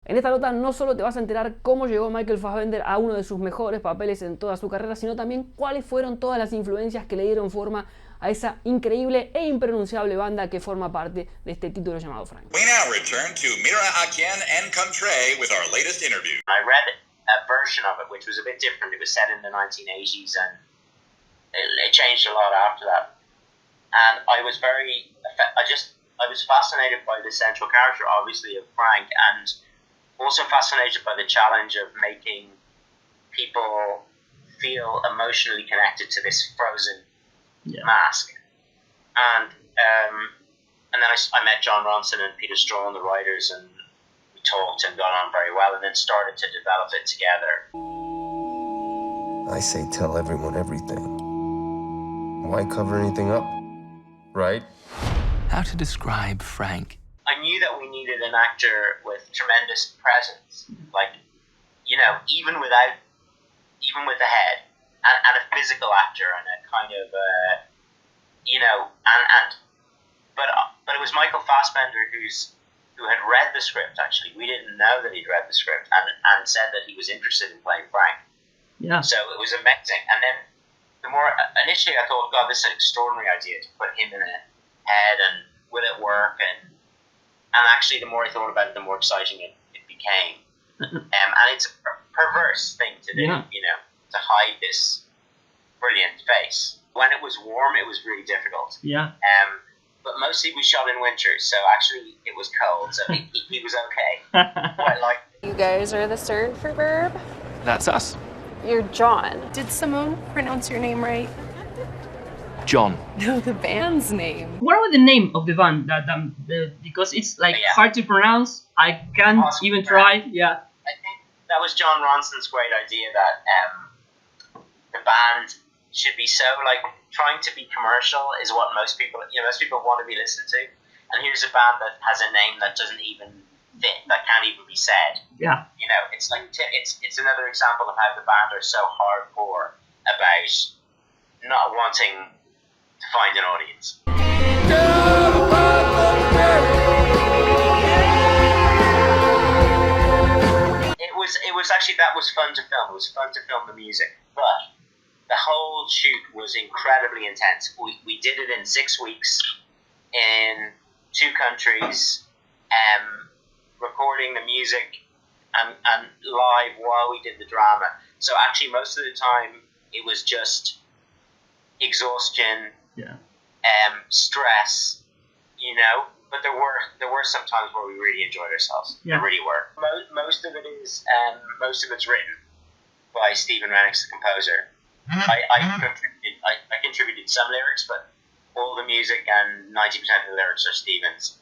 En esta nota no solo te vas a enterar cómo llegó Michael Fassbender a uno de sus mejores papeles en toda su carrera, sino también cuáles fueron todas las influencias que le dieron forma a esa increíble e impronunciable banda que forma parte de este título llamado Frank. We now return to Mira Akien and Contré with our latest interview. I read a version of it which was a bit different. It was set in the 1980s and it changed a lot after that. And I was fascinated by the central character, obviously, of Frank, and also fascinated by the challenge of making people feel emotionally connected to this frozen mask. And then I met Jon Ronson and Peter Straughan, the writers, and we talked and got on very well, and then started to develop it together. I say tell everyone everything. Why cover anything up, right? How to describe Frank? I knew that we needed an actor with tremendous presence, like, you know, even with the head, and a physical actor, and a kind of, you know, but it was Michael Fassbender who had read the script. Actually, we didn't know that he'd read the script, and said that he was interested in playing Frank. Yeah. So it was amazing, and then the more initially I thought, God, this is an extraordinary idea to put him in a head, and will it work? And actually, the more I thought about it, the more exciting it became. And it's a perverse thing to do, you know, to hide this brilliant face. When it was warm, it was really difficult. Yeah. But mostly we shot in winter, so actually it was cold, so he was okay. Quite liked it. You guys are the Soronprfbs? That's us. You're John. Did Simone pronounce your name right? John. No, the band's name. What was the name of the band? Because it's like hard to pronounce. I can't even try. Yeah. I think that was Jon Ronson's great idea that the band should be so like trying to be commercial is what most people want to be listened to, and here's a band that has a name that doesn't even fit, that can't even be said. Yeah. You know, it's like it's another example of how the band are so hardcore about not wanting to find an audience. It was actually, that was fun to film. It was fun to film the music, but the whole shoot was incredibly intense. We did it in 6 weeks in 2 countries, recording the music and live while we did the drama. So actually most of the time it was just exhaustion, stress, you know. But there were some times where we really enjoyed ourselves. Yeah. There really were. Most of it's written by Stephen Rennicks, the composer. I contributed some lyrics, but all the music and 90% of the lyrics are Stephen's.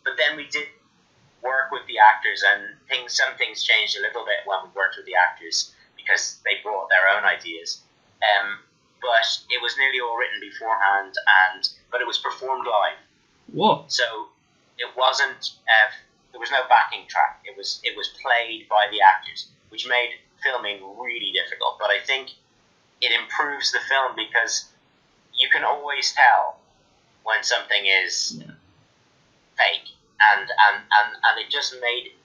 But then we did work with the actors, and some things changed a little bit when we worked with the actors because they brought their own ideas. But it was nearly all written beforehand, but it was performed live. Whoa! So it wasn't. There was no backing track. It was played by the actors, which made filming really difficult. But I think it improves the film because you can always tell when something is fake, and it just made it.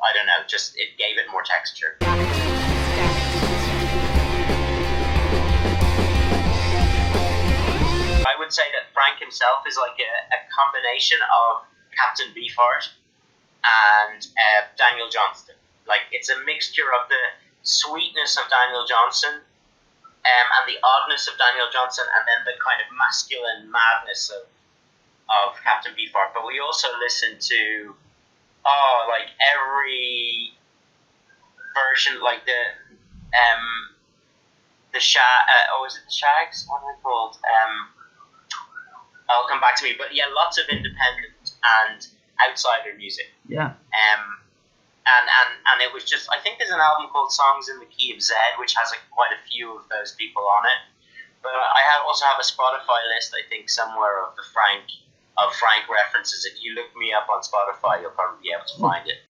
I don't know. Just it gave it more texture. I would say that Frank himself is like a combination of Captain Beefheart and Daniel Johnston. Like, it's a mixture of the sweetness of Daniel Johnston and the oddness of Daniel Johnston, and then the kind of masculine madness of Captain Beefheart. But we also listen to like every version, like the is it the Shags? What are they called? I'll come back to me, but yeah, lots of independent and outsider music. Yeah. And it was just, I think there's an album called Songs in the Key of Z, which has quite a few of those people on it. But I also have a Spotify list, I think, somewhere of Frank references. If you look me up on Spotify, you'll probably be able to find it.